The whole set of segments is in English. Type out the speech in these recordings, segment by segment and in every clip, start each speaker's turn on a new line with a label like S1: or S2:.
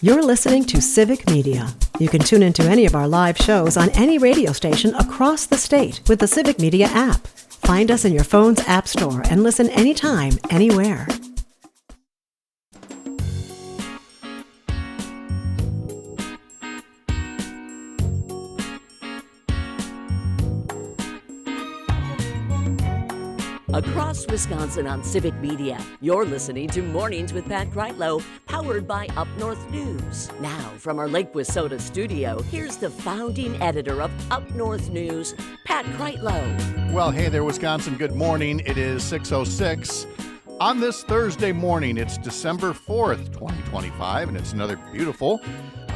S1: You're listening to Civic Media. You can tune into any of our live shows on any radio station across the state with the Civic Media app. Find us in your phone's app store and listen anytime, anywhere.
S2: Across Wisconsin on Civic Media, you're listening to Mornings with Pat Kreitlow, powered by Up North News. Now, from our Lake Wissota studio, here's the founding editor of Up North News, Pat Kreitlow.
S3: Well, hey there, Wisconsin. Good morning. It is 6:06. On this Thursday morning, it's December 4th, 2025, and it's another beautiful,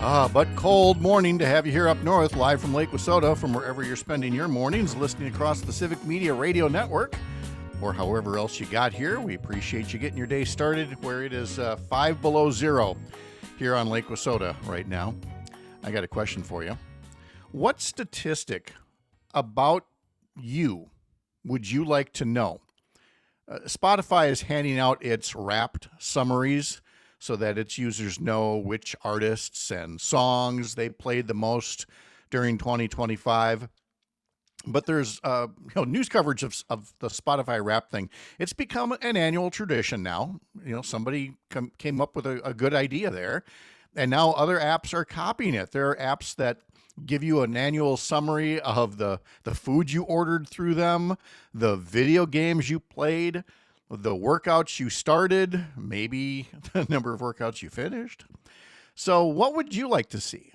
S3: but cold morning to have you here up north, live from Lake Wissota, from wherever you're spending your mornings, listening across the Civic Media Radio Network, or however else you got here. We appreciate you getting your day started where it is 5 below zero here on Lake Wissota right now. I got a question for you. What statistic about you would you like to know? Spotify is handing out its Wrapped summaries so that its users know which artists and songs they played the most during 2025. But there's news coverage of the Spotify Wrap thing. It's become an annual tradition now. Somebody came up with a good idea there, and now other apps are copying it. There are apps that give you an annual summary of the food you ordered through them, the video games you played, the workouts you started, maybe the number of workouts you finished. So what would you like to see?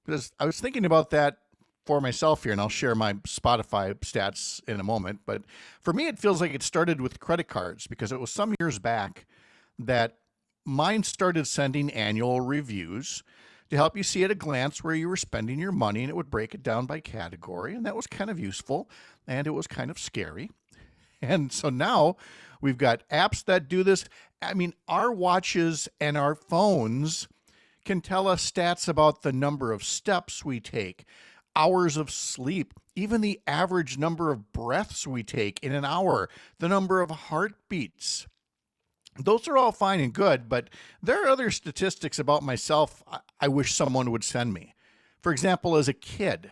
S3: Because I was thinking about that for myself here, and I'll share my Spotify stats in a moment. But for me, it feels like it started with credit cards, because it was some years back that mine started sending annual reviews to help you see at a glance where you were spending your money, and it would break it down by category, and that was kind of useful, and it was kind of scary. And so now we've got apps that do this. I mean, our watches and our phones can tell us stats about the number of steps we take, hours of sleep, even the average number of breaths we take in an hour, the number of heartbeats. Those are all fine and good, but there are other statistics about myself I wish someone would send me. For example, as a kid,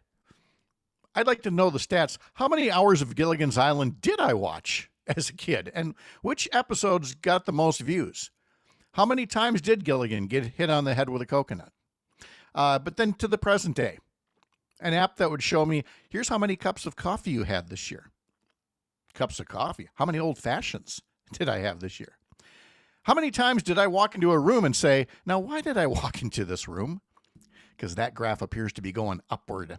S3: I'd like to know the stats. How many hours of Gilligan's Island did I watch as a kid? And which episodes got the most views? How many times did Gilligan get hit on the head with a coconut? But then to the present day, an app that would show me, here's how many cups of coffee you had this year. Cups of coffee. How many old fashions did I have this year? How many times did I walk into a room and say, now why did I walk into this room? Because that graph appears to be going upward.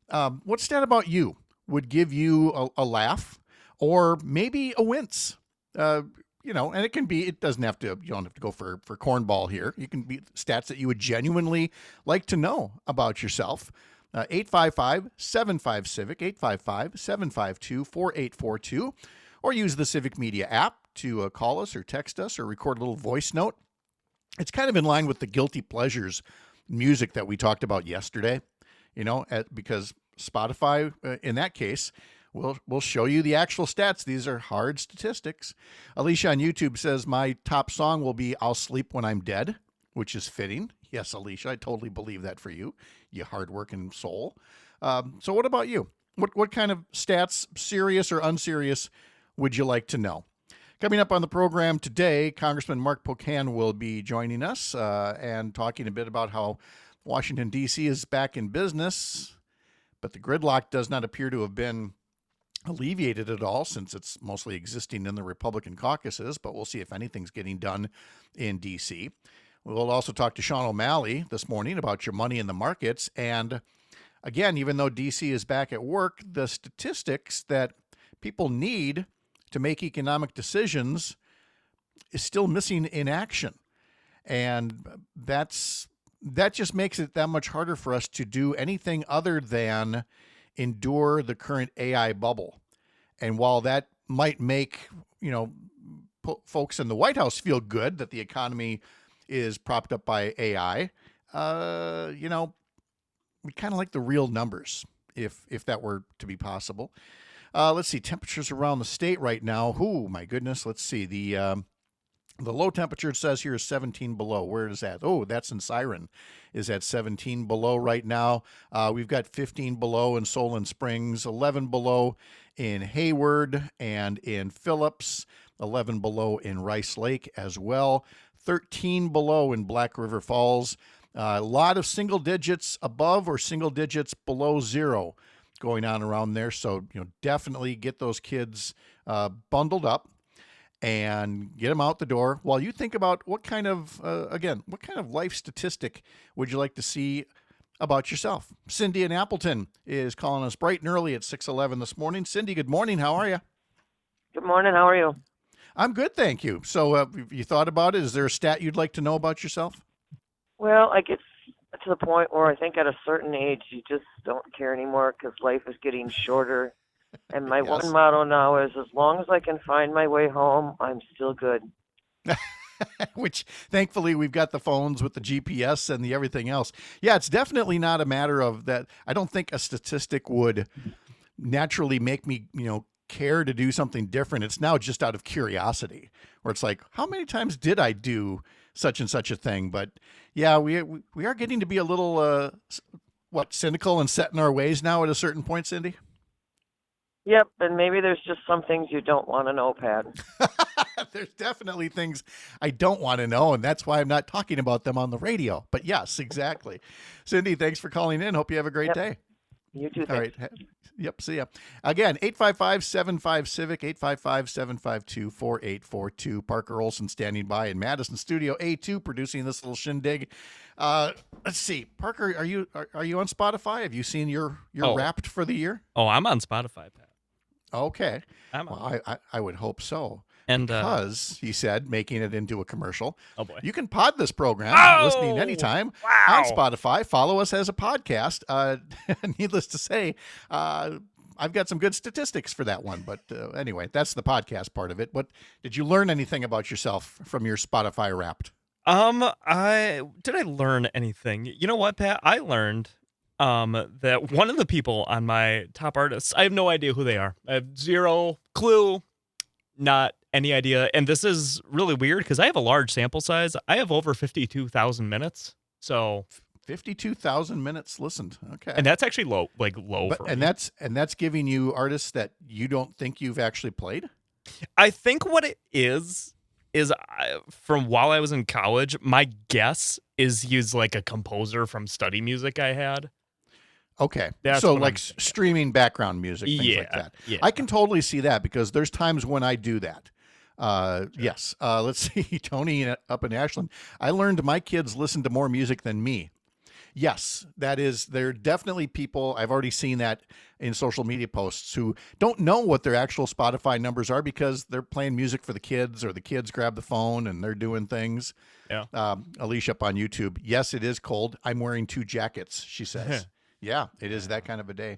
S3: What stat about you would give you a laugh or maybe a wince? And it can be, you don't have to go for cornball here. You can be stats that you would genuinely like to know about yourself. 855-75-CIVIC, 855-752-4842, or use the Civic Media app to call us or text us or record a little voice note. It's kind of in line with the guilty pleasures music that we talked about yesterday, because Spotify, in that case, will show you the actual stats. These are hard statistics. Alicia on YouTube says, my top song will be I'll Sleep When I'm Dead, which is fitting. Yes, Alicia, I totally believe that for you, you hardworking soul. So what about you? What kind of stats, serious or unserious, would you like to know? Coming up on the program today, Congressman Mark Pocan will be joining us and talking a bit about how Washington, D.C. is back in business, but the gridlock does not appear to have been alleviated at all, since it's mostly existing in the Republican caucuses, but we'll see if anything's getting done in D.C. We'll also talk to Sean O'Malley this morning about your money in the markets. And again, even though D.C. is back at work, the statistics that people need to make economic decisions is still missing in action. And that just makes it that much harder for us to do anything other than endure the current AI bubble. And while that might make, folks in the White House feel good that the economy is propped up by AI, we kind of like the real numbers if that were to be possible. Let's see, temperatures around the state right now. Oh, my goodness. Let's see. The The low temperature, it says here, is 17 below. Where is that? Oh, that's in Siren, is at 17 below right now. We've got 15 below in Solon Springs, 11 below in Hayward and in Phillips, 11 below in Rice Lake as well, 13 below in Black River Falls. A lot of single digits above or single digits below zero going on around there. So, definitely get those kids bundled up and get them out the door while you think about what kind of life statistic would you like to see about yourself. Cindy in Appleton is calling us bright and early at 6:11 this morning. Cindy, good morning. How are you?
S4: Good morning. How are you?
S3: I'm good, thank you. So you thought about it? Is there a stat you'd like to know about yourself?
S4: Well, I get to the point where I think at a certain age you just don't care anymore because life is getting shorter. And my
S3: Yes.
S4: one motto now is, as long as I can find my way home, I'm still good.
S3: Which, thankfully, we've got the phones with the GPS and the everything else. Yeah, it's definitely not a matter of that. I don't think a statistic would naturally make me, care to do something different. It's now just out of curiosity, where it's like, how many times did I do such and such a thing? But yeah, we are getting to be a little, cynical and set in our ways now at a certain point, Cindy?
S4: Yep, and maybe there's just some things you don't want to know, Pat.
S3: There's definitely things I don't want to know, and that's why I'm not talking about them on the radio. But yes, exactly. Cindy, thanks for calling in. Hope you have a great day.
S4: You too.
S3: All right. Yep. See ya. Again, 855-75-CIVIC, 855-752-4842. Parker Olson standing by in Madison Studio A2 producing this little shindig. Let's see. Parker, are you on Spotify? Have you seen your Wrapped for the year?
S5: Oh, I'm on Spotify, Pat.
S3: Okay.
S5: Well,
S3: I would hope so.
S5: And
S3: because he said, making it into a commercial.
S5: Oh boy.
S3: You can pod this program, listening anytime on Spotify. Follow us as a podcast. Needless to say, I've got some good statistics for that one. But anyway, that's the podcast part of it. What did you learn anything about yourself from your Spotify Wrapped?
S5: I learn anything? You know what, Pat? I learned that one of the people on my top artists, I have no idea who they are. I have zero clue, not any idea. And this is really weird because I have a large sample size. I have over 52,000 minutes. So
S3: 52,000 minutes listened. Okay.
S5: And that's actually low for me.
S3: And that's giving you artists that you don't think you've actually played?
S5: I think what it is from while I was in college, my guess is he's like a composer from study music I had.
S3: Okay.
S5: That's
S3: so like streaming background music, things like that.
S5: Yeah.
S3: I can totally see that because there's times when I do that. Yes. Let's see. Tony up in Ashland. I learned my kids listen to more music than me. Yes, there are definitely people, I've already seen that in social media posts, who don't know what their actual Spotify numbers are because they're playing music for the kids, or the kids grab the phone and they're doing things.
S5: Yeah.
S3: Alicia up on YouTube. Yes, it is cold. I'm wearing 2 jackets, she says. Yeah, it is that kind of a day.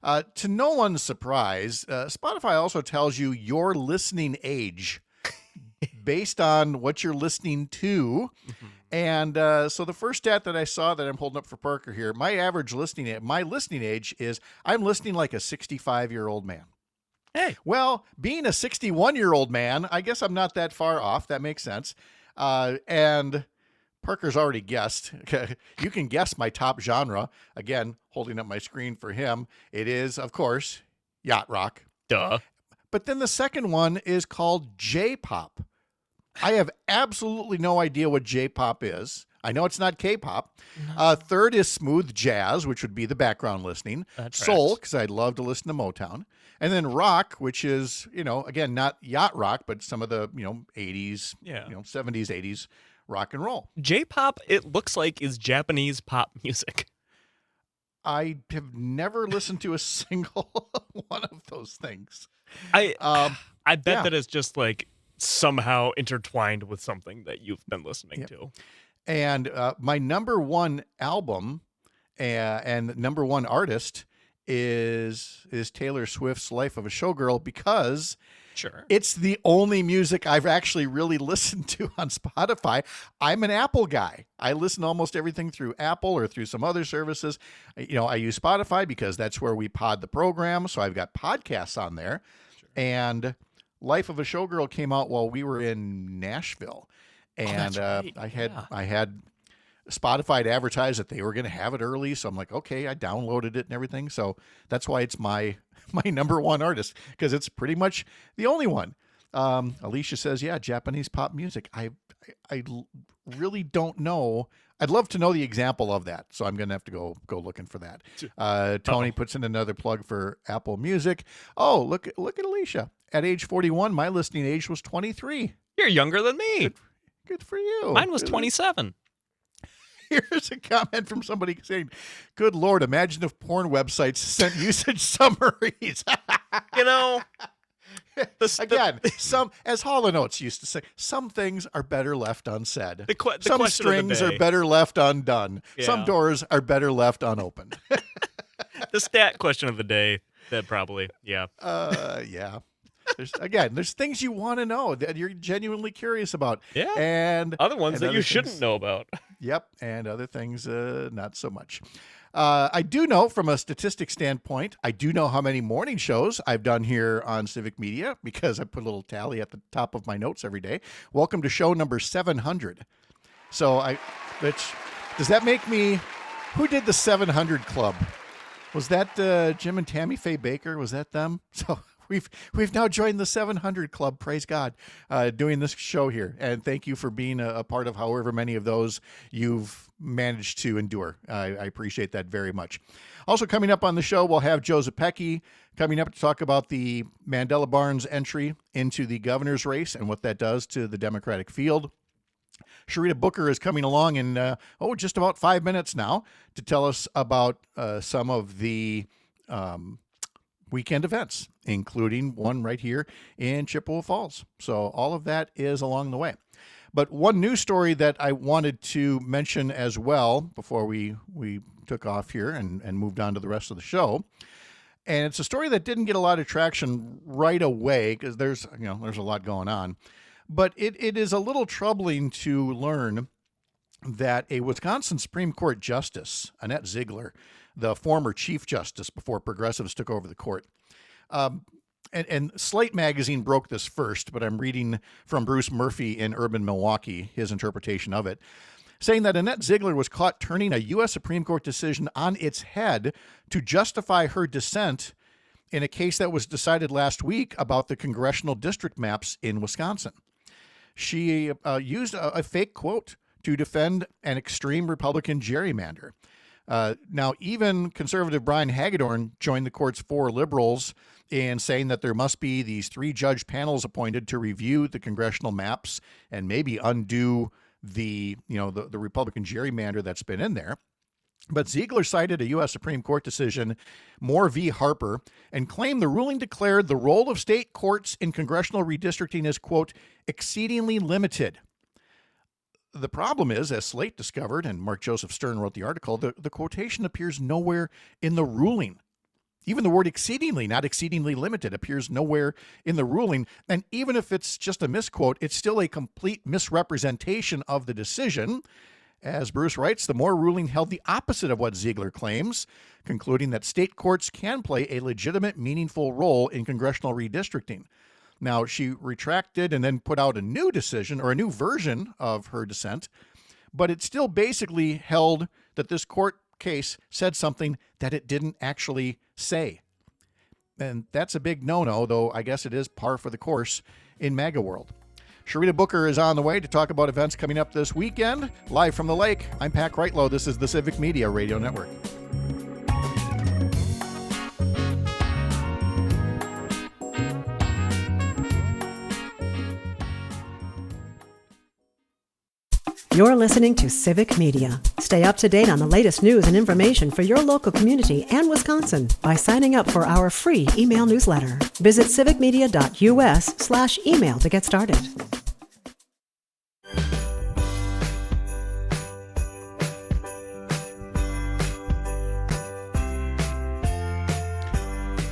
S3: To no one's surprise, Spotify also tells you your listening age based on what you're listening to.
S5: Mm-hmm.
S3: And so the first stat that I saw that I'm holding up for Parker here, my listening age is I'm listening like a 65-year-old man.
S5: Hey.
S3: Well, being a 61-year-old man, I guess I'm not that far off. That makes sense. And Parker's already guessed. You can guess my top genre. Again, holding up my screen for him. It is, of course, yacht rock.
S5: Duh.
S3: But then the second one is called J-pop. I have absolutely no idea what J-pop is. I know it's not K-pop. Third is smooth jazz, which would be the background listening. Soul, because I'd love to listen to Motown. And then rock, which is, again, not yacht rock, but some of the, 80s, 70s, 80s rock and roll.
S5: J-pop, it looks like, is Japanese pop music.
S3: I have never listened to a single one of those things.
S5: I bet that it's just like somehow intertwined with something that you've been listening to.
S3: And my number one album and number one artist is Taylor Swift's Life of a Showgirl, because it's the only music I've actually really listened to on Spotify. I'm an Apple guy. I listen to almost everything through Apple or through some other services. I use Spotify because that's where we pod the program. So I've got podcasts on there. And Life of a Showgirl came out while we were in Nashville, and
S5: that's right.
S3: I had Spotify to advertise that they were going to have it early, so I'm like, okay, I downloaded it and everything. So that's why it's my number one artist, because it's pretty much the only one. Alicia says, yeah, Japanese pop music. I really don't know. I'd love to know the example of that, so I'm going to have to go looking for that. Tony puts in another plug for Apple Music. Oh, look at Alicia. At age 41, my listening age was 23.
S5: You're younger than me.
S3: Good for you.
S5: Mine was 27.
S3: Here's a comment from somebody saying, good Lord, imagine if porn websites sent usage summaries.
S5: You know,
S3: again, some, as Hall & Oates used to say, some things are better left unsaid.
S5: Some
S3: strings are better left undone.
S5: Yeah.
S3: Some doors are better left unopened.
S5: The stat question of the day, that probably, yeah.
S3: Yeah. There's things you want to know that you're genuinely curious about.
S5: Yeah.
S3: And
S5: other ones
S3: and
S5: that
S3: other
S5: you
S3: things,
S5: shouldn't know about.
S3: Yep. And other things, not so much. I do know from a statistic standpoint, I do know how many morning shows I've done here on Civic Media, because I put a little tally at the top of my notes every day. Welcome to show number 700. So does that make me, who did the 700 Club? Was that Jim and Tammy Faye Baker? Was that them? So we've now joined the 700 Club. Praise God, doing this show here. And thank you for being a part of however many of those you've managed to endure. I appreciate that very much. Also coming up on the show, we'll have Joe Zepecki coming up to talk about the Mandela Barnes entry into the governor's race and what that does to the Democratic field. Sharita Booker is coming along in, just about 5 minutes now to tell us about some of the weekend events, including one right here in Chippewa Falls. So all of that is along the way. But one news story that I wanted to mention as well before we took off here and moved on to the rest of the show. And it's a story that didn't get a lot of traction right away because there's a lot going on. But it is a little troubling to learn that a Wisconsin Supreme Court Justice, Annette Ziegler, the former Chief Justice before progressives took over the court, and Slate magazine broke this first, but I'm reading from Bruce Murphy in Urban Milwaukee, his interpretation of it, saying that Annette Ziegler was caught turning a U.S. Supreme Court decision on its head to justify her dissent in a case that was decided last week about the congressional district maps in Wisconsin. She used a fake quote to defend an extreme Republican gerrymander. Now, even conservative Brian Hagedorn joined the court's 4 liberals in saying that there must be these 3 judge panels appointed to review the congressional maps and maybe undo the Republican gerrymander that's been in there. But Ziegler cited a U.S. Supreme Court decision, Moore v. Harper, and claimed the ruling declared the role of state courts in congressional redistricting is, quote, exceedingly limited. The problem is, as Slate discovered, and Mark Joseph Stern wrote the article, the quotation appears nowhere in the ruling. Even the word exceedingly, not exceedingly limited, appears nowhere in the ruling. And even if it's just a misquote, it's still a complete misrepresentation of the decision. As Bruce writes, the Moore ruling held the opposite of what Ziegler claims, concluding that state courts can play a legitimate, meaningful role in congressional redistricting. Now, she retracted and then put out a new decision or a new version of her dissent, but it still basically held that this court case said something that it didn't actually say. And that's a big no-no, though I guess it is par for the course in MAGA world. Sharita Booker is on the way to talk about events coming up this weekend. Live from the lake, I'm Pat Kreitlow. This is the Civic Media Radio Network.
S1: You're listening to Civic Media. Stay up to date on the latest news and information for your local community and Wisconsin by signing up for our free email newsletter. Visit civicmedia.us/email to get started.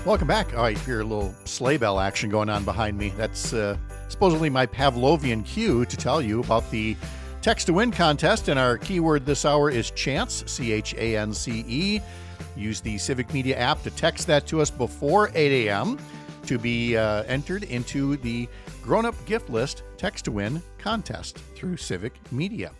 S3: Welcome back. Oh, I hear a little sleigh bell action going on behind me. That's supposedly my Pavlovian cue to tell you about the Text to Win contest, and our keyword this hour is chance, CHANCE. Use the Civic Media app to text that to us before 8 a.m. to be entered into the Grown Up Gift List Text to Win contest through Civic Media.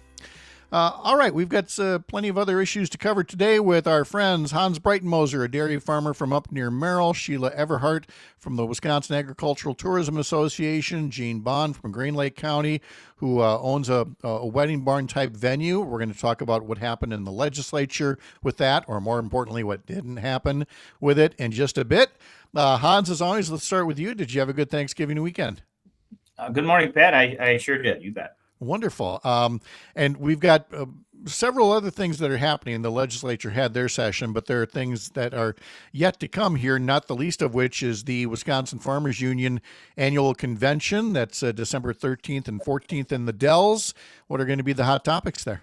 S3: All right, we've got plenty of other issues to cover today with our friends Hans Breitenmoser, a dairy farmer from up near Merrill, Sheila Everhart from the Wisconsin Agricultural Tourism Association, Gene Bond from Green Lake County, who owns a wedding barn type venue. We're going to talk about what happened in the legislature with that, or more importantly, what didn't happen with it in just a bit. Hans, as always, let's start with you. Did you have a good Thanksgiving weekend?
S6: Good morning, Pat. I sure did. You bet.
S3: Wonderful. And we've got several other things that are happening. The legislature had their session, but there are things that are yet to come here, not the least of which is the Wisconsin Farmers Union annual convention. That's December 13th and 14th in the Dells. What are going to be the hot topics there?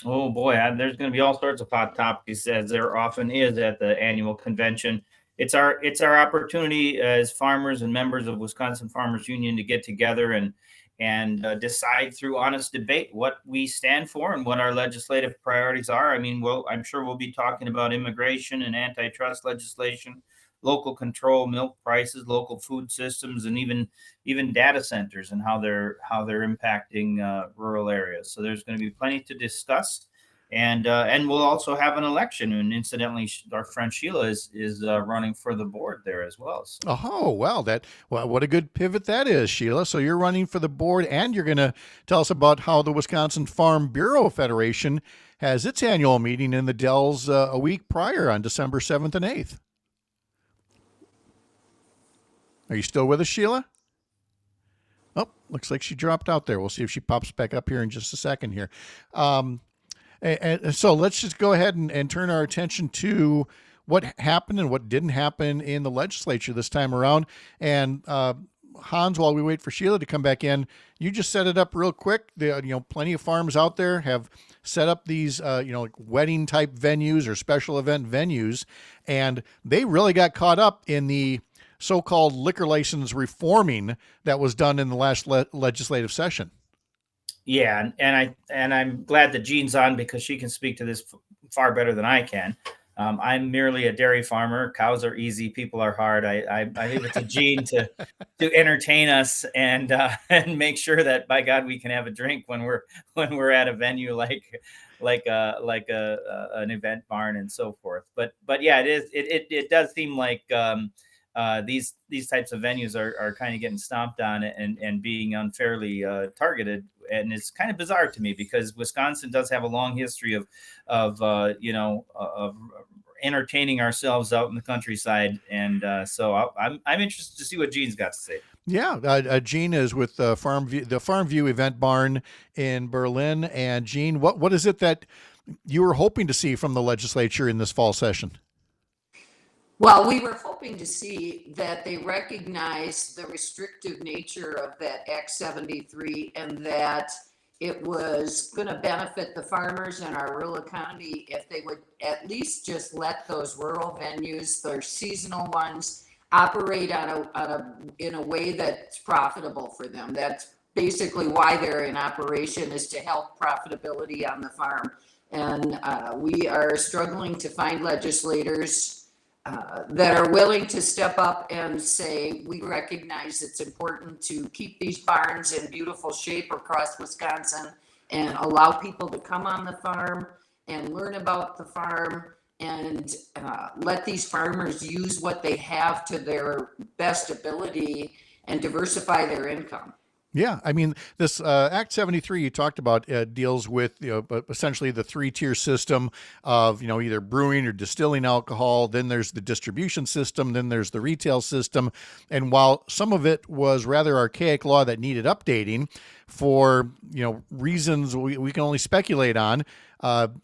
S6: Oh, boy. There's going to be all sorts of hot topics, as there often is at the annual convention. It's our opportunity as farmers and members of Wisconsin Farmers Union to get together and decide through honest debate what we stand for and what our legislative priorities are. I mean, I'm sure we'll be talking about immigration and antitrust legislation, local control, milk prices, local food systems, and even data centers and how they're impacting rural areas. So there's going to be plenty to discuss. And we'll also have an election, and incidentally, our friend Sheila is running for the board there as well. So.
S3: Oh, well, what a good pivot that is, Sheila. So you're running for the board, and you're going to tell us about how the Wisconsin Farm Bureau Federation has its annual meeting in the Dells a week prior on December 7th and 8th. Are you still with us, Sheila? Oh, looks like she dropped out there. We'll see if she pops back up here in just a second here. And so let's just go ahead and turn our attention to what happened and what didn't happen in the legislature this time around. And Hans, while we wait for Sheila to come back in, you just set it up real quick. Plenty of farms out there have set up these, like wedding type venues or special event venues, and they really got caught up in the so-called liquor license reforming that was done in the last legislative session.
S6: Yeah, and I'm glad that Jean's on because she can speak to this far better than I can. I'm merely a dairy farmer. Cows are easy, people are hard. I leave it to Jean to entertain us and make sure that, by God, we can have a drink when we're at a venue like an event barn and so forth. But yeah, it does seem like these types of venues are kind of getting stomped on and being unfairly targeted. And it's kind of bizarre to me because Wisconsin does have a long history of entertaining ourselves out in the countryside, and so I'm interested to see what Gene's got to say.
S3: Yeah, Gene is with the Farm View Event Barn in Berlin. And Gene, what is it that you were hoping to see from the legislature in this fall session?
S7: Well, we were hoping to see that they recognize the restrictive nature of that Act 73 and that it was going to benefit the farmers and our rural economy if they would at least just let those rural venues, their seasonal ones, operate in a way that's profitable for them. That's basically why they're in operation, is to help profitability on the farm. And we are struggling to find legislators that are willing to step up and say, we recognize it's important to keep these barns in beautiful shape across Wisconsin and allow people to come on the farm and learn about the farm and let these farmers use what they have to their best ability and diversify their income.
S3: Yeah, I mean, this Act 73 you talked about deals with essentially the three-tier system of either brewing or distilling alcohol. Then there's the distribution system. Then there's the retail system. And while some of it was rather archaic law that needed updating for reasons we can only speculate on,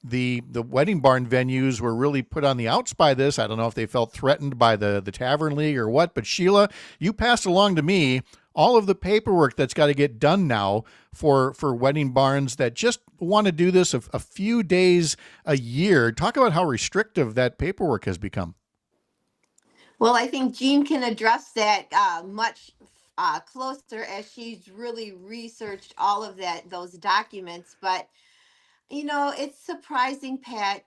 S3: the wedding barn venues were really put on the outs by this. I don't know if they felt threatened by the Tavern League or what. But Sheila, you passed along to me all of the paperwork that's got to get done now for wedding barns that just want to do this a few days a year. Talk about how restrictive that paperwork has become.
S8: Well, I think Jean can address that much closer as she's really researched all of those documents. But, it's surprising, Pat.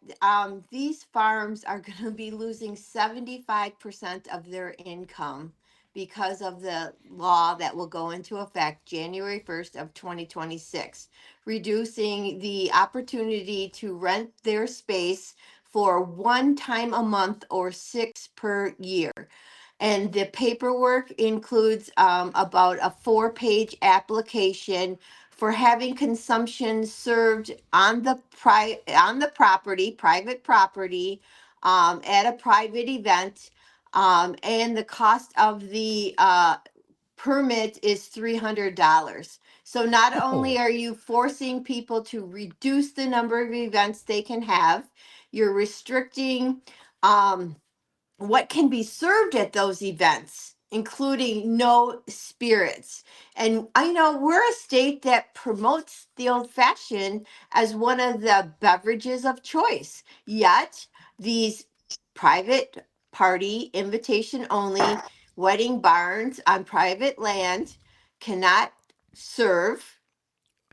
S8: These farms are going to be losing 75% of their income because of the law that will go into effect January 1st of 2026, reducing the opportunity to rent their space for one time a month or 6 per year. And the paperwork includes about a 4-page application for having consumption served on the property, private property, at a private event, and the cost of the permit is $300. So not only
S3: Oh.
S8: are you forcing people to reduce the number of events they can have, you're restricting what can be served at those events, including no spirits. And I know we're a state that promotes the old fashioned as one of the beverages of choice. Yet these private party, invitation only wedding barns on private land cannot serve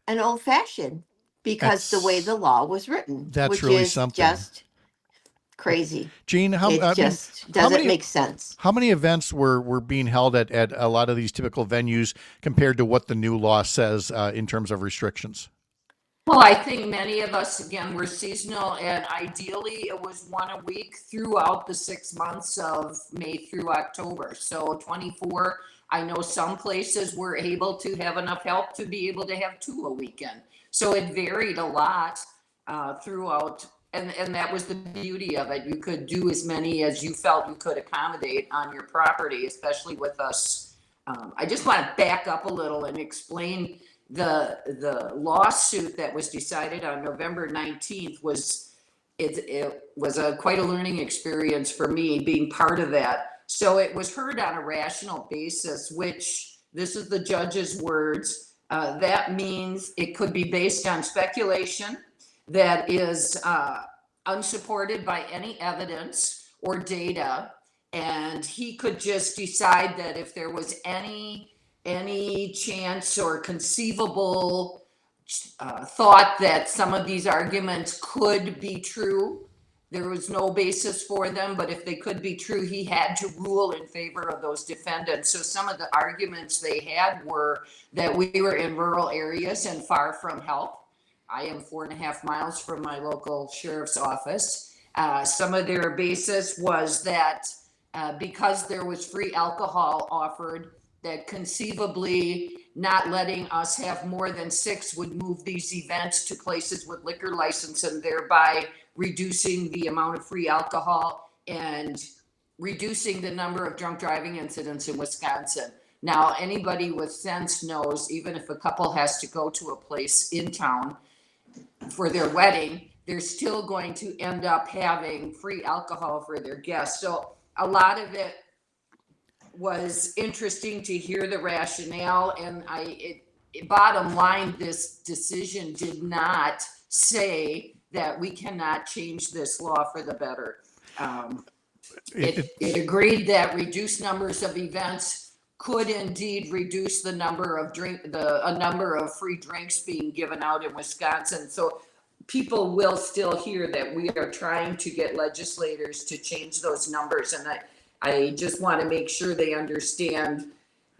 S8: an old fashioned because the way the
S3: That's
S8: law was written,
S3: that's
S8: which
S3: really
S8: is
S3: something.
S8: just crazy.
S3: Gene,
S8: It just doesn't make sense.
S3: how many events were being held at a lot of these typical venues compared to what the new law says in terms of restrictions?
S7: Well, I think many of us, again, were seasonal, and ideally it was one a week throughout the 6 months of May through October. So 24, I know some places were able to have enough help to be able to have 2 a weekend. So it varied a lot throughout, and that was the beauty of it. You could do as many as you felt you could accommodate on your property, especially with us. I just want to back up a little and explain the lawsuit that was decided on November 19th was it was quite a learning experience for me being part of that. So it was heard on a rational basis, which this is the judge's words. That means it could be based on speculation that is unsupported by any evidence or data, and he could just decide that if there was any chance or conceivable thought that some of these arguments could be true. There was no basis for them, but if they could be true, he had to rule in favor of those defendants. So some of the arguments they had were that we were in rural areas and far from help. I am 4.5 miles from my local sheriff's office. Some of their basis was that because there was free alcohol offered, that conceivably not letting us have more than 6 would move these events to places with liquor license and thereby reducing the amount of free alcohol and reducing the number of drunk driving incidents in Wisconsin. Now, anybody with sense knows even if a couple has to go to a place in town for their wedding, they're still going to end up having free alcohol for their guests. So a lot of it was interesting to hear the rationale, and bottom line, this decision did not say that we cannot change this law for the better. It agreed that reduced numbers of events could indeed reduce the number of number of free drinks being given out in Wisconsin. So people will still hear that we are trying to get legislators to change those numbers, and I just want to make sure they understand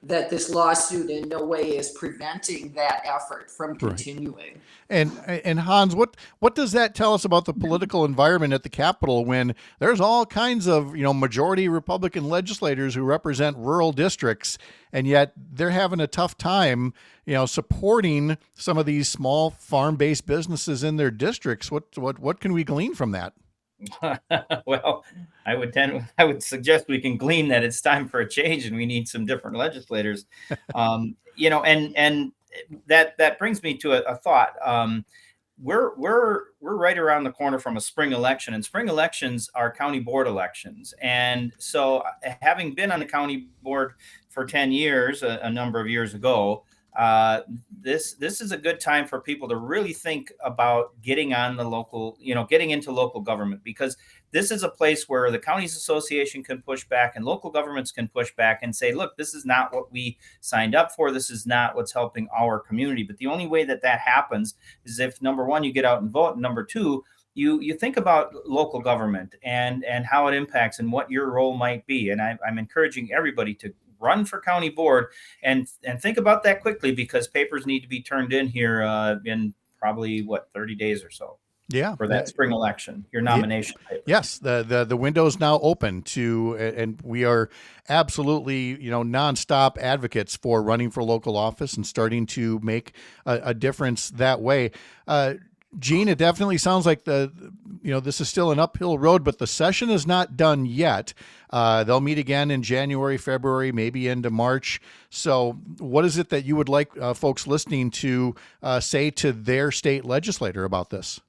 S7: that this lawsuit in no way is preventing that effort from continuing.
S3: Right. And Hans, what does that tell us about the political environment at the Capitol when there's all kinds of majority Republican legislators who represent rural districts, and yet they're having a tough time supporting some of these small farm-based businesses in their districts? What can we glean from that?
S6: Well, I would suggest we can glean that it's time for a change and we need some different legislators. And that brings me to a thought. We're right around the corner from a spring election, and spring elections are county board elections. And so, having been on the county board for 10 years, a number of years ago, this is a good time for people to really think about getting on the local, getting into local government, because this is a place where the counties association can push back and local governments can push back and say, look, this is not what we signed up for. This is not what's helping our community. But the only way that happens is if, number one, you get out and vote, and number two, you think about local government and how it impacts and what your role might be. And I'm encouraging everybody to run for county board, and think about that quickly, because papers need to be turned in here in probably 30 days or so.
S3: Yeah,
S6: for that spring election, your nomination paper.
S3: Yes, the window is now open to, and we are absolutely, nonstop advocates for running for local office and starting to make a difference that way. Gene, it definitely sounds like this is still an uphill road, but the session is not done yet. They'll meet again in January, February, maybe into March. So what is it that you would like folks listening to say to their state legislator about this?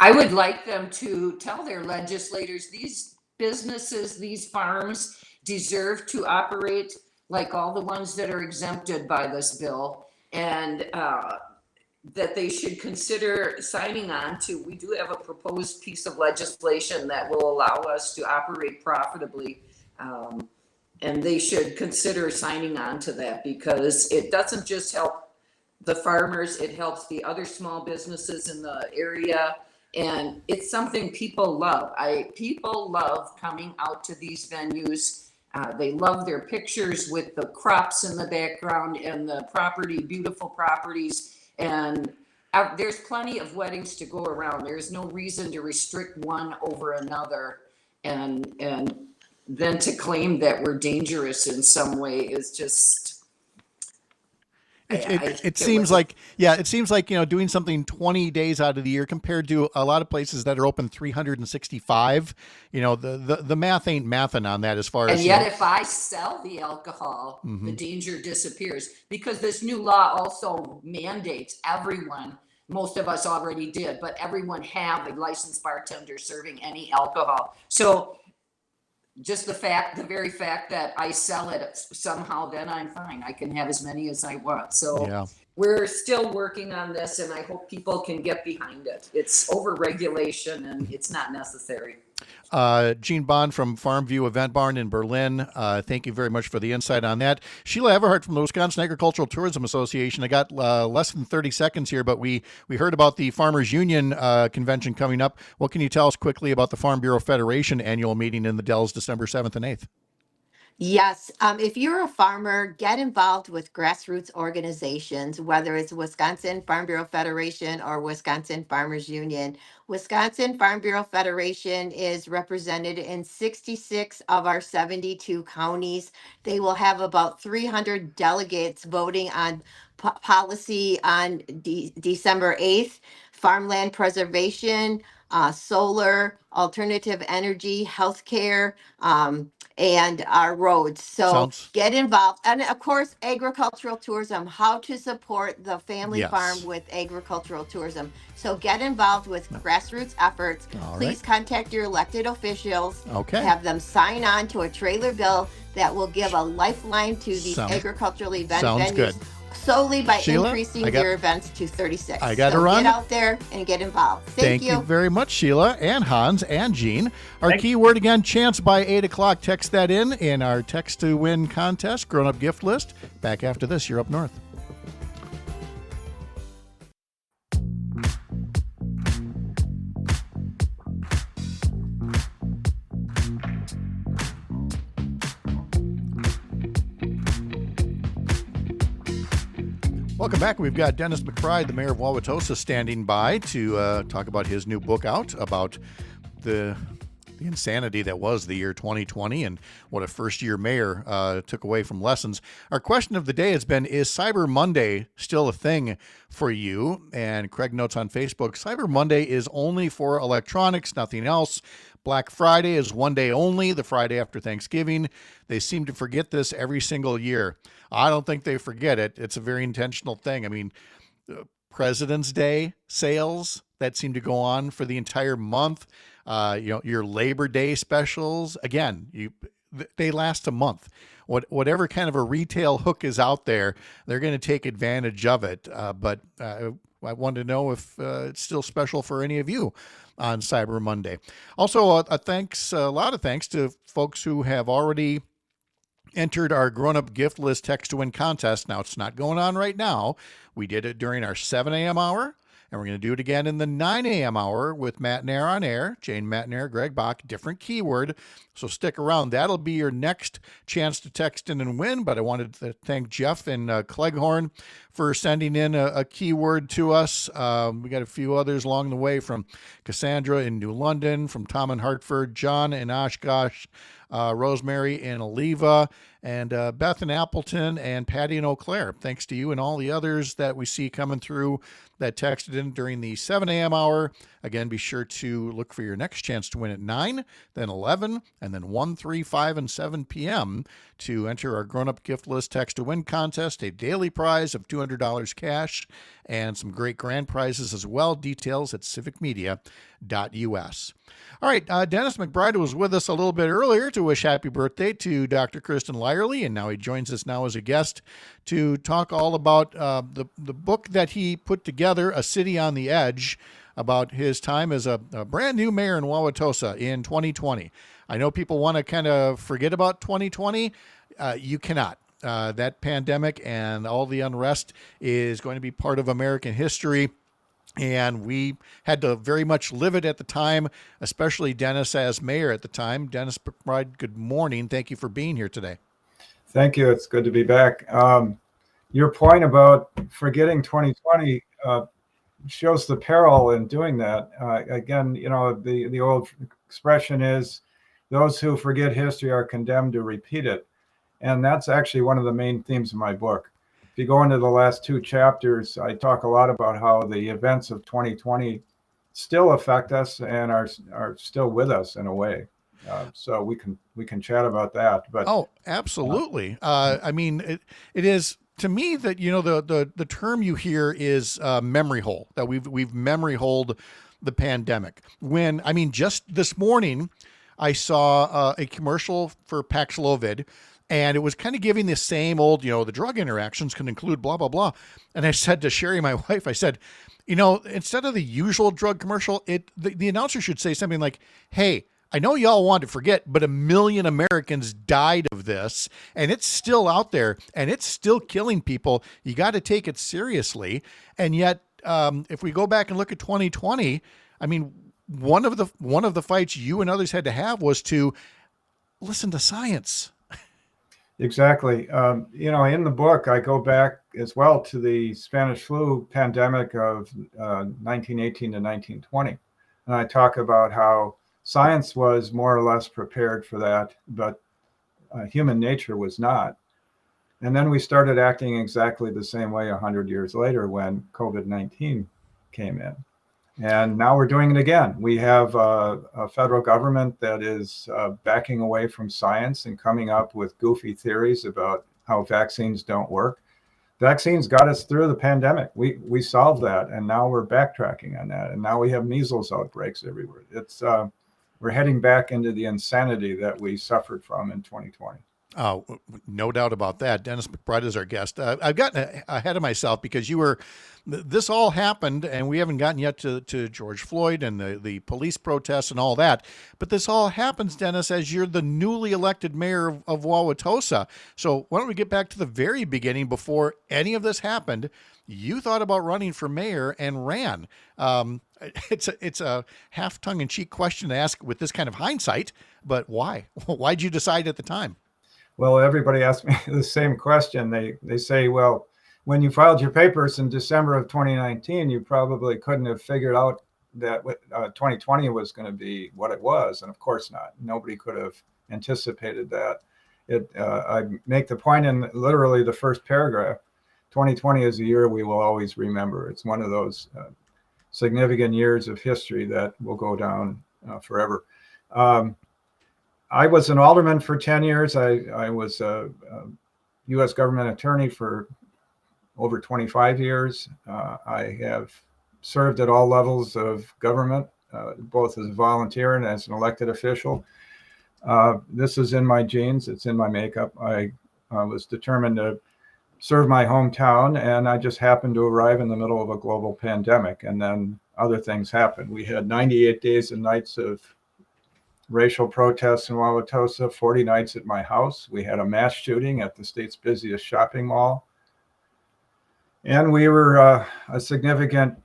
S7: I would like them to tell their legislators, these businesses, these farms deserve to operate like all the ones that are exempted by this bill, and that they should consider signing on to. We do have a proposed piece of legislation that will allow us to operate profitably, and they should consider signing on to that, because it doesn't just help the farmers, it helps the other small businesses in the area. And it's something people love. People love coming out to these venues. They love their pictures with the crops in the background and the beautiful properties. And there's plenty of weddings to go around. There's no reason to restrict one over another. And then to claim that we're dangerous in some way is just...
S3: It seems like doing something 20 days out of the year compared to a lot of places that are open 365. The math ain't mathing on that as far as.
S7: And yet, if I sell the alcohol, the danger disappears, because this new law also mandates everyone. Most of us already did, but everyone have a licensed bartender serving any alcohol. So just the very fact that I sell it somehow, then I'm fine. I can have as many as I want. So we're still working on this, and I hope people can get behind it. It's over-regulation, and it's not necessary.
S3: Gene Bond from Farmview Event Barn in Berlin. Thank you very much for the insight on that. Sheila Everhart from the Wisconsin Agricultural Tourism Association. I got less than 30 seconds here, but we heard about the Farmers Union convention coming up. What can you tell us quickly about the Farm Bureau Federation annual meeting in the Dells December 7th and 8th?
S8: Yes, if you're a farmer, get involved with grassroots organizations, whether it's Wisconsin Farm Bureau Federation or Wisconsin Farmers Union. Wisconsin Farm Bureau Federation is represented in 66 of our 72 counties. They will have about 300 delegates voting on policy on December 8th, farmland preservation, solar, alternative energy, healthcare, and our roads. So get involved. And of course, agricultural tourism, how to support the family farm with agricultural tourism. So get involved with grassroots efforts. Please contact your elected officials. Have them sign on to a trailer bill that will give a lifeline to these agricultural event venues. Good. Solely by increasing their events to 36.
S3: I got to run.
S8: Get out there and get involved. Thank you.
S3: Thank you very much, Sheila and Hans and Gene. Our keyword again, chance by 8 o'clock. Text that in our text to win contest, grown up gift list. Back after this, you're up north. Welcome back. We've got Dennis McBride, the mayor of Wauwatosa, standing by to talk about his new book out about the insanity that was the year 2020 and what a first-year mayor took away from lessons. Our question of the day has been, is Cyber Monday still a thing for you? And Craig notes on Facebook, Cyber Monday is only for electronics, nothing else. Black Friday is one day only, the Friday after Thanksgiving. They seem to forget this every single year. I don't think they forget it. It's a very intentional thing. I mean, President's Day sales that seem to go on for the entire month. Your Labor Day specials, again, they last a month. Whatever kind of a retail hook is out there, they're going to take advantage of it. But I wanted to know if it's still special for any of you on Cyber Monday. Also, a lot of thanks to folks who have already entered our grown-up gift list text to win contest. Now, it's not going on right now. We did it during our 7 a.m. hour, And we're going to do it again in the 9 a.m. hour with Matt Nair on air. Jane Matt Nair, Greg Bach, different keyword. So stick around. That'll be your next chance to text in and win. But I wanted to thank Jeff in Cleghorn for sending in a keyword to us. We got a few others along the way from Cassandra in New London, from Tom in Hartford, John in Oshkosh, Rosemary in Oliva, and Beth in Appleton, and Patty in Eau Claire. Thanks to you and all the others that we see coming through that texted in during the 7 a.m. hour. Again, be sure to look for your next chance to win at 9, then 11, and then 1, 3, 5, and 7 p.m. to enter our grown-up gift list text to win contest, a daily prize of $200 cash, and some great grand prizes as well. Details at civicmedia.us. All right, Dennis McBride was with us a little bit earlier to wish happy birthday to Dr. Kristen Lyerly, and now he joins us now as a guest to talk all about the book that he put together, A City on the Edge, about his time as a brand new mayor in Wauwatosa in 2020. I know people want to kind of forget about 2020. You cannot. That pandemic and all the unrest is going to be part of American history. And we had to very much live it at the time, especially Dennis as mayor at the time. Dennis McBride, good morning. Thank you for being here today.
S9: Thank you. It's good to be back. Your point about forgetting 2020 shows the peril in doing that. Again, you know, the old expression is those who forget history are condemned to repeat it. And that's actually one of the main themes of my book. If you go into the last 2 chapters, I talk a lot about how the events of 2020 still affect us and are still with us in a way. So we can chat about that. But
S3: absolutely. I mean, it is to me that, you know, the term you hear is memory hole, that we've memory holed the pandemic. When, I mean, just this morning, I saw a commercial for Paxlovid. And it was kind of giving the same old, you know, the drug interactions can include blah, blah, blah. And I said to Sherry, my wife, I said, you know, instead of the usual drug commercial, the announcer should say something like, hey, I know y'all want to forget, but 1 million Americans died of this, and it's still out there, and it's still killing people. You got to take it seriously. And yet, if we go back and look at 2020, I mean, one of the fights you and others had to have was to listen to science.
S9: Exactly. You know, in the book, I go back as well to the Spanish flu pandemic of 1918 to 1920. And I talk about how science was more or less prepared for that, but human nature was not. And then we started acting exactly the same way 100 years later when COVID-19 came in. And now we're doing it again. We have a federal government that is backing away from science and coming up with goofy theories about how vaccines don't work. Vaccines got us through the pandemic. We solved that, and now we're backtracking on that. And now we have measles outbreaks everywhere. It's we're heading back into the insanity that we suffered from in 2020.
S3: Oh, no doubt about that. Dennis McBride is our guest. I've gotten ahead of myself because this all happened, and we haven't gotten yet to George Floyd and the police protests and all that. But this all happens, Dennis, as you're the newly elected mayor of Wauwatosa. So why don't we get back to the very beginning before any of this happened? You thought about running for mayor and ran. It's a half tongue-in-cheek question to ask with this kind of hindsight, but why? Why'd you decide at the time?
S9: Well, everybody asks me the same question. They say, well, when you filed your papers in December of 2019, you probably couldn't have figured out that 2020 was going to be what it was. And of course not. Nobody could have anticipated that. I make the point in literally the first paragraph. 2020 is a year we will always remember. It's one of those significant years of history that will go down forever. I was an alderman for 10 years. I was a U.S. government attorney for over 25 years. I have served at all levels of government, both as a volunteer and as an elected official. This is in my genes. It's in my makeup. I was determined to serve my hometown, and I just happened to arrive in the middle of a global pandemic, and then other things happened. We had 98 days and nights of racial protests in Wauwatosa, 40 nights at my house. We had a mass shooting at the state's busiest shopping mall. And we were a significant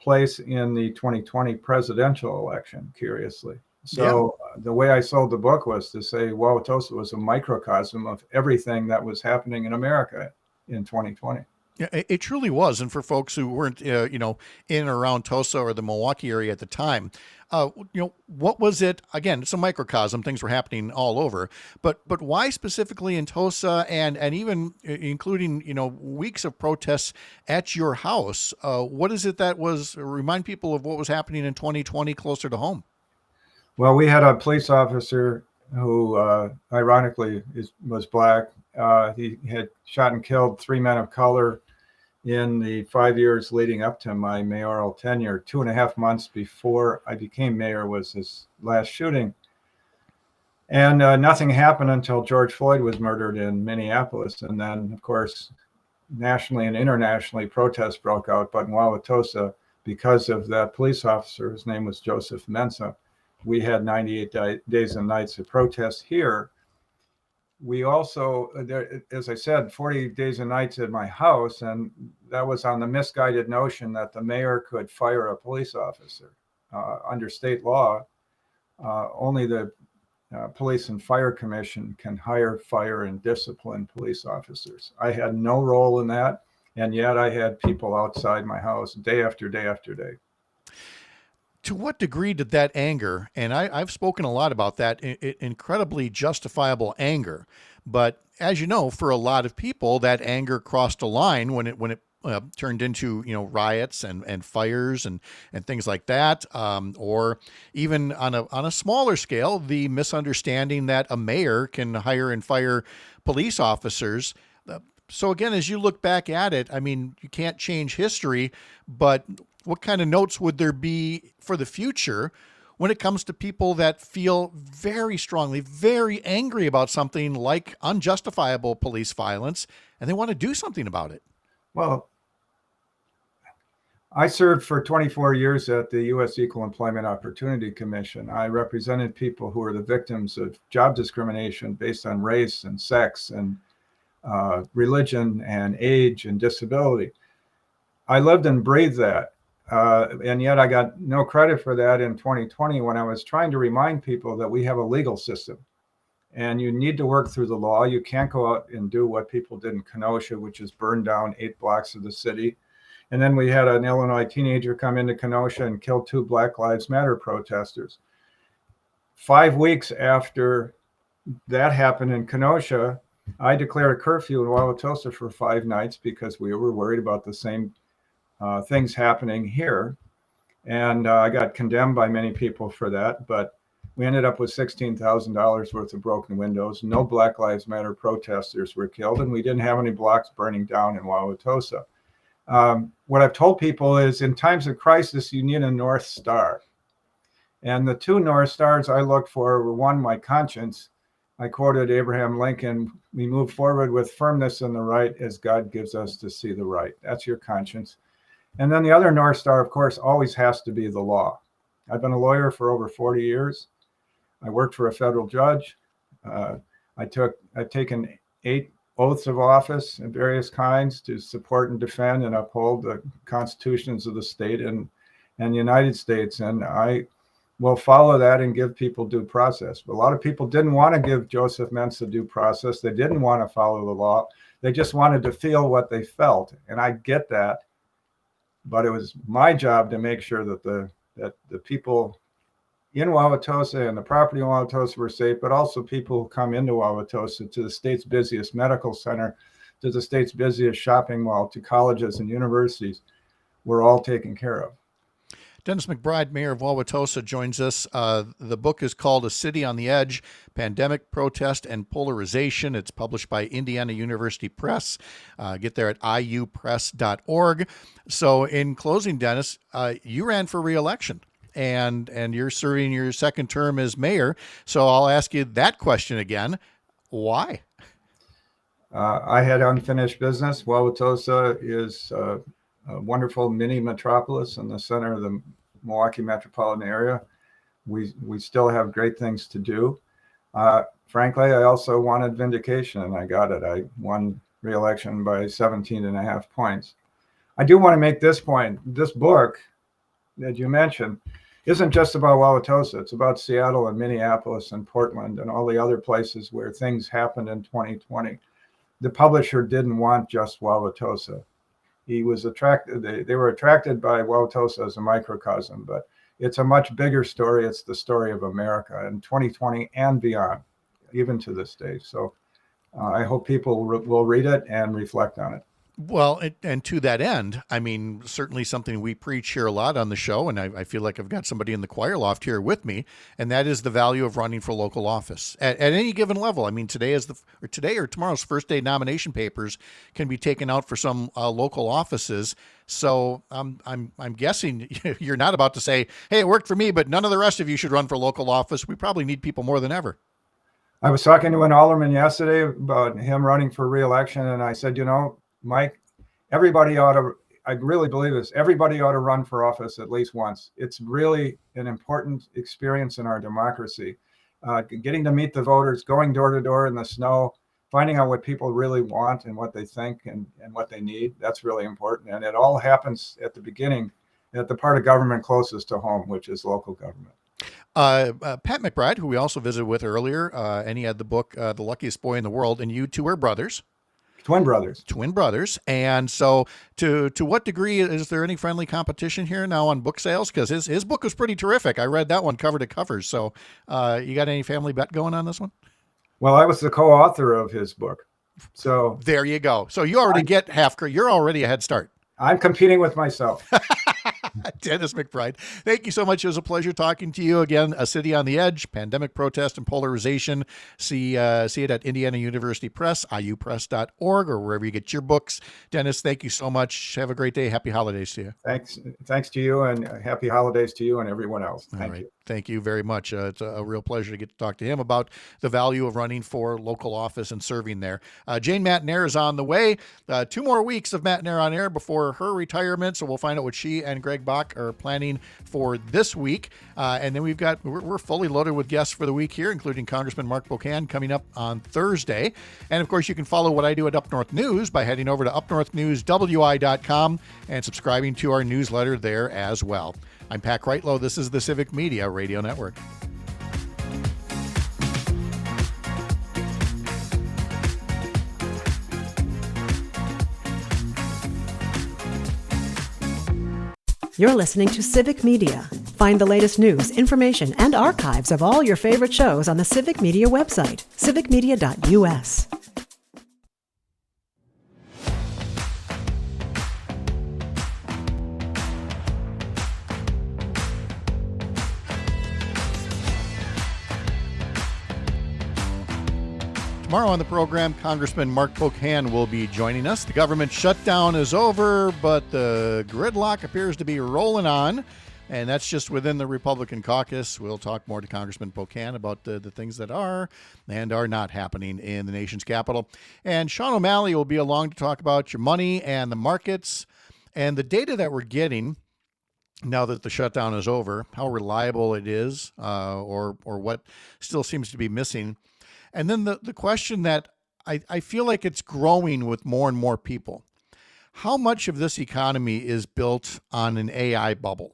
S9: place in the 2020 presidential election, curiously. So the way I sold the book was to say Wauwatosa was a microcosm of everything that was happening in America in 2020.
S3: Yeah, it truly was. And for folks who weren't, in or around Tosa or the Milwaukee area at the time, what was it? Again, it's a microcosm. Things were happening all over. But why specifically in Tosa and even including, weeks of protests at your house? What is it that remind people of what was happening in 2020 closer to home?
S9: Well, we had a police officer who, ironically, was black. He had shot and killed 3 men of color in the 5 years leading up to my mayoral tenure. 2.5 months before I became mayor was his last shooting. And nothing happened until George Floyd was murdered in Minneapolis. And then, of course, nationally and internationally, protests broke out. But in Wauwatosa, because of that police officer, his name was Joseph Mensah, we had 98 days and nights of protest here. We also, as I said, 40 days and nights at my house, and that was on the misguided notion that the mayor could fire a police officer. Under state law, only the Police and Fire Commission can hire, fire, and discipline police officers. I had no role in that, and yet I had people outside my house day after day after day.
S3: To what degree did that anger, and I've spoken a lot about that, incredibly justifiable anger, but as you know, for a lot of people, that anger crossed a line when it turned into riots and fires and things like that, or even on a smaller scale, the misunderstanding that a mayor can hire and fire police officers. So again, as you look back at it, I mean, you can't change history, but what kind of notes would there be for the future when it comes to people that feel very strongly, very angry about something like unjustifiable police violence, and they want to do something about it?
S9: Well, I served for 24 years at the U.S. Equal Employment Opportunity Commission. I represented people who were the victims of job discrimination based on race and sex and religion and age and disability. I lived and breathed that. And yet I got no credit for that in 2020 when I was trying to remind people that we have a legal system and you need to work through the law. You can't go out and do what people did in Kenosha, which is burn down 8 blocks of the city. And then we had an Illinois teenager come into Kenosha and kill 2 Black Lives Matter protesters. 5 weeks after that happened in Kenosha, I declared a curfew in Wauwatosa for 5 nights because we were worried about the same things happening here. And I got condemned by many people for that, but we ended up with $16,000 worth of broken windows. No Black Lives Matter protesters were killed, and we didn't have any blocks burning down in Wauwatosa. What I've told people is in times of crisis, you need a North Star. And the 2 North Stars I looked for were, one, my conscience. I quoted Abraham Lincoln, "We move forward with firmness in the right as God gives us to see the right." That's your conscience. And then the other North Star, of course, always has to be the law. I've been a lawyer for over 40 years. I worked for a federal judge. I've taken 8 oaths of office of various kinds to support and defend and uphold the constitutions of the state and the United States. And I will follow that and give people due process. But a lot of people didn't want to give Joseph Mensah due process. They didn't want to follow the law. They just wanted to feel what they felt. And I get that. But it was my job to make sure that the people in Wauwatosa and the property in Wauwatosa were safe, but also people who come into Wauwatosa to the state's busiest medical center, to the state's busiest shopping mall, to colleges and universities, were all taken care of.
S3: Dennis McBride, Mayor of Wauwatosa, joins us. The book is called A City on the Edge, Pandemic, Protest, and Polarization. It's published by Indiana University Press. Get there at iupress.org. So in closing, Dennis, you ran for re-election, and you're serving your second term as mayor. So I'll ask you that question again. Why?
S9: I had unfinished business. Wauwatosa is a wonderful mini metropolis in the center of the Milwaukee metropolitan area. We still have great things to do. Frankly, I also wanted vindication, and I got it. I won re-election by 17.5 points. I do want to make this point. This book that you mentioned isn't just about Wauwatosa. It's about Seattle and Minneapolis and Portland and all the other places where things happened in 2020. The publisher didn't want just Wauwatosa. He was attracted. They were attracted by Wauwatosa as a microcosm, but it's a much bigger story. It's the story of America in 2020 and beyond, even to this day. So I hope people will read it and reflect on it.
S3: Well, and to that end, I mean, certainly something we preach here a lot on the show, and I feel like I've got somebody in the choir loft here with me, and that is the value of running for local office at any given level. I mean, today or tomorrow's first day nomination papers can be taken out for some local offices. So I'm guessing you're not about to say, "Hey, it worked for me, but none of the rest of you should run for local office." We probably need people more than ever.
S9: I was talking to an alderman yesterday about him running for re-election, and I said, Mike, everybody ought to, I really believe this, everybody ought to run for office at least once. It's really an important experience in our democracy. Getting to meet the voters, going door to door in the snow, finding out what people really want and what they think and what they need, that's really important. And it all happens at the beginning, at the part of government closest to home, which is local government.
S3: Pat McBride, who we also visited with earlier, and he had the book, The Luckiest Boy in the World, and you two are brothers.
S9: Twin brothers. And so to what degree is there any friendly competition here now on book sales? Because his book was pretty terrific. I read that one cover to cover. So you got any family bet going on this one? Well, I was the co-author of his book. So
S3: there you go. So you already get you're already a head start.
S9: I'm competing with myself.
S3: Dennis McBride, thank you so much. It was a pleasure talking to you again. A City on the Edge, Pandemic Protest and Polarization. See it at Indiana University Press, iupress.org, or wherever you get your books. Dennis, thank you so much. Have a great day. Happy holidays to you.
S9: Thanks to you, and happy holidays to you and everyone else. Thank you.
S3: Thank you very much. It's a real pleasure to get to talk to him about the value of running for local office and serving there. Jane Matnair is on the way. 2 more weeks of Matnair on air before her retirement, so we'll find out what she and Greg Bach are planning for this week. And then we're fully loaded with guests for the week here, including Congressman Mark Bocan coming up on Thursday. And of course, you can follow what I do at Up North News by heading over to upnorthnewswi.com and subscribing to our newsletter there as well. I'm Pat Kreitlow. This is the Civic Media Radio Network.
S1: You're listening to Civic Media. Find the latest news, information, and archives of all your favorite shows on the Civic Media website, civicmedia.us.
S3: Tomorrow on the program, Congressman Mark Bocan will be joining us. The government shutdown is over, but the gridlock appears to be rolling on, and that's just within the Republican caucus. We'll talk more to Congressman Bocan about the things that are and are not happening in the nation's capital. And Sean O'Malley will be along to talk about your money and the markets and the data that we're getting now that the shutdown is over, how reliable it is, or what still seems to be missing. And then the question that I feel like it's growing with more and more people. How much of this economy is built on an AI bubble?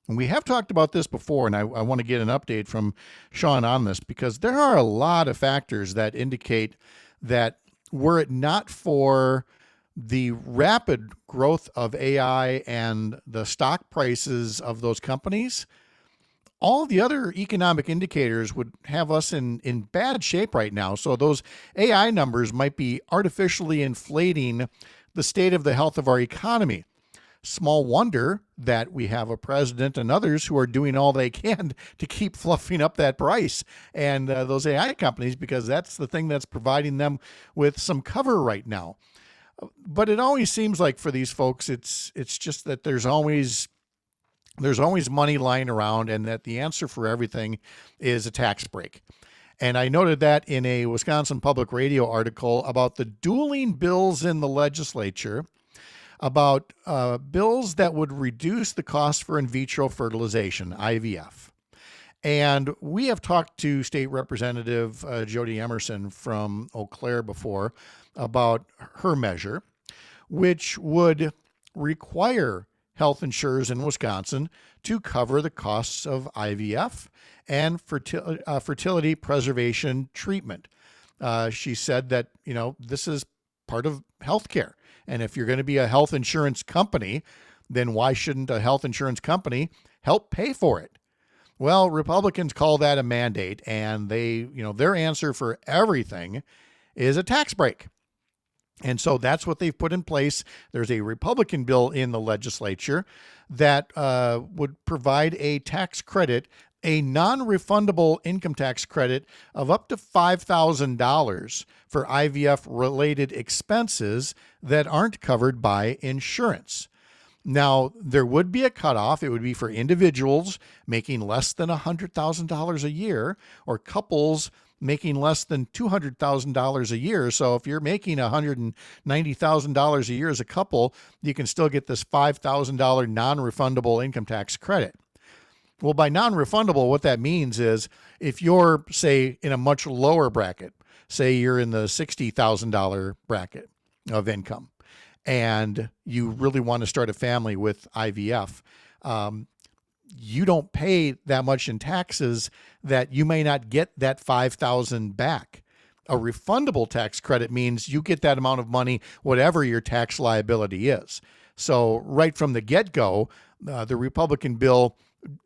S3: And we have talked about this before, and I want to get an update from Sean on this, because there are a lot of factors that indicate that were it not for the rapid growth of AI and the stock prices of those companies, all the other economic indicators would have us in bad shape right now. So those AI numbers might be artificially inflating the state of the health of our economy. Small wonder that we have a president and others who are doing all they can to keep fluffing up that price and those AI companies, because that's the thing that's providing them with some cover right now. But it always seems like for these folks, it's just that there's always money lying around, and that the answer for everything is a tax break. And I noted that in a Wisconsin Public Radio article about the dueling bills in the legislature, about bills that would reduce the cost for in vitro fertilization, IVF. And we have talked to State Representative Jody Emerson from Eau Claire before about her measure, which would require health insurers in Wisconsin to cover the costs of IVF and fertility preservation treatment. She said that, this is part of healthcare. And if you're going to be a health insurance company, then why shouldn't a health insurance company help pay for it? Well, Republicans call that a mandate, and their answer for everything is a tax break. And so that's what they've put in place. There's a Republican bill in the legislature that would provide a tax credit, a non-refundable income tax credit of up to $5,000 for IVF-related expenses that aren't covered by insurance. Now, there would be a cutoff. It would be for individuals making less than $100,000 a year or couples making less than $200,000 a year. So if you're making $190,000 a year as a couple, you can still get this $5,000 non-refundable income tax credit. Well, by non-refundable, what that means is if you're, say, in a much lower bracket, say you're in the $60,000 bracket of income, and you really want to start a family with IVF, you don't pay that much in taxes that you may not get that $5,000 back. A refundable tax credit means you get that amount of money, whatever your tax liability is. So right from the get-go, the Republican bill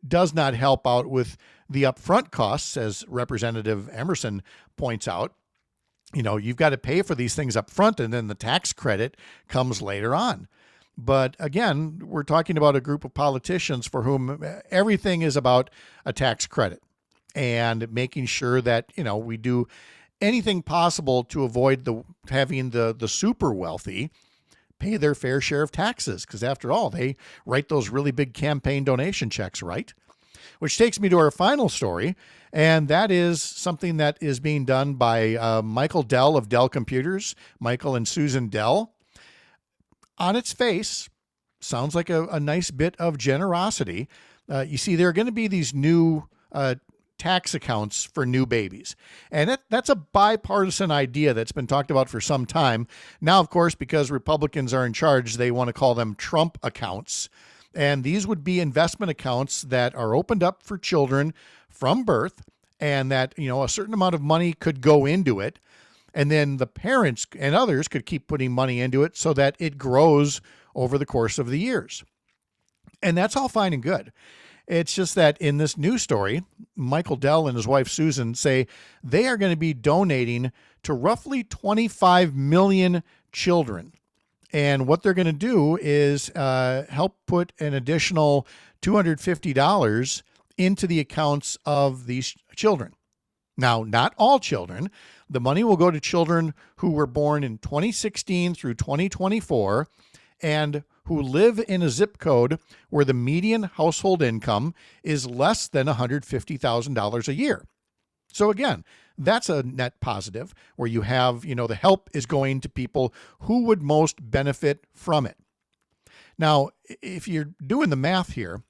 S3: does not help out with the upfront costs, as Representative Emerson points out. You've got to pay for these things up front, and then the tax credit comes later on. But again, we're talking about a group of politicians for whom everything is about a tax credit and making sure that, we do anything possible to avoid having the super wealthy pay their fair share of taxes. Because after all, they write those really big campaign donation checks, right? Which takes me to our final story, and that is something that is being done by Michael Dell of Dell Computers, Michael and Susan Dell. On its face, sounds like a nice bit of generosity. You see, there are going to be these new tax accounts for new babies. And that's a bipartisan idea that's been talked about for some time. Now, of course, because Republicans are in charge, they want to call them Trump accounts. And these would be investment accounts that are opened up for children from birth, and that, a certain amount of money could go into it. And then the parents and others could keep putting money into it so that it grows over the course of the years. And that's all fine and good. It's just that in this news story, Michael Dell and his wife Susan say they are going to be donating to roughly 25 million children. And what they're going to do is help put an additional $250 into the accounts of these children. Now, not all children. The money will go to children who were born in 2016 through 2024 and who live in a zip code where the median household income is less than $150,000 a year. So again, that's a net positive where you have, the help is going to people who would most benefit from it. Now, if you're doing the math here,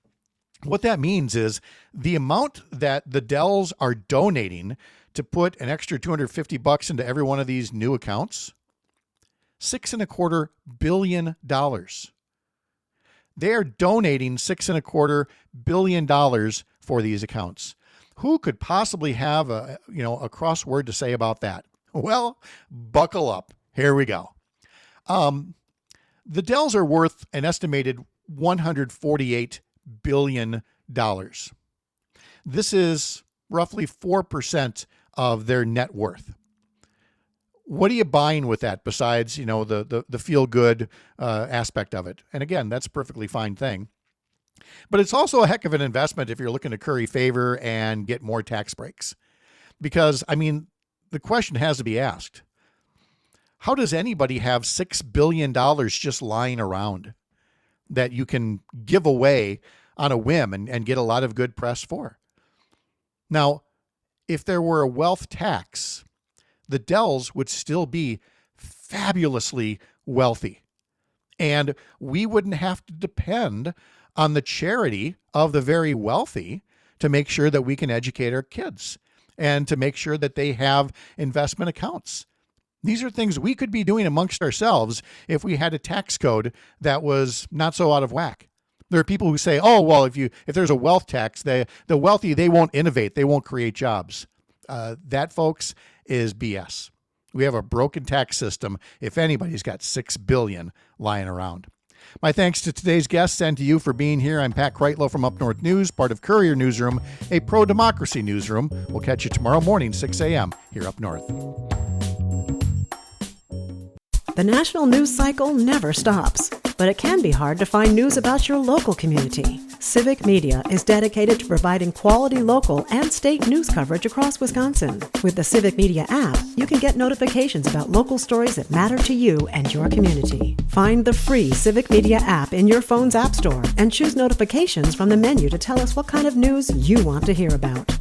S3: what that means is the amount that the Dells are donating to put an extra $250 into every one of these new accounts, $6.25 billion. They are donating $6.25 billion for these accounts. Who could possibly have a crossword to say about that? Well, buckle up. Here we go. The Dells are worth an estimated $148 billion. This is roughly 4% of their net worth. What are you buying with that besides, the feel-good aspect of it? And again, that's a perfectly fine thing. But it's also a heck of an investment if you're looking to curry favor and get more tax breaks. Because, the question has to be asked. How does anybody have $6 billion just lying around that you can give away on a whim and get a lot of good press for? Now, if there were a wealth tax, the Dells would still be fabulously wealthy. And we wouldn't have to depend on the charity of the very wealthy to make sure that we can educate our kids and to make sure that they have investment accounts. These are things we could be doing amongst ourselves if we had a tax code that was not so out of whack. There are people who say, "Oh, well, if there's a wealth tax, the wealthy, they won't innovate, they won't create jobs." That, folks, is BS. We have a broken tax system. If anybody's got $6 billion lying around. My thanks to today's guests and to you for being here. I'm Pat Kreitlow from Up North News, part of Courier Newsroom, a pro-democracy newsroom. We'll catch you tomorrow morning, 6 a.m. here up north.
S1: The national news cycle never stops, but it can be hard to find news about your local community. Civic Media is dedicated to providing quality local and state news coverage across Wisconsin. With the Civic Media app, you can get notifications about local stories that matter to you and your community. Find the free Civic Media app in your phone's app store and choose notifications from the menu to tell us what kind of news you want to hear about.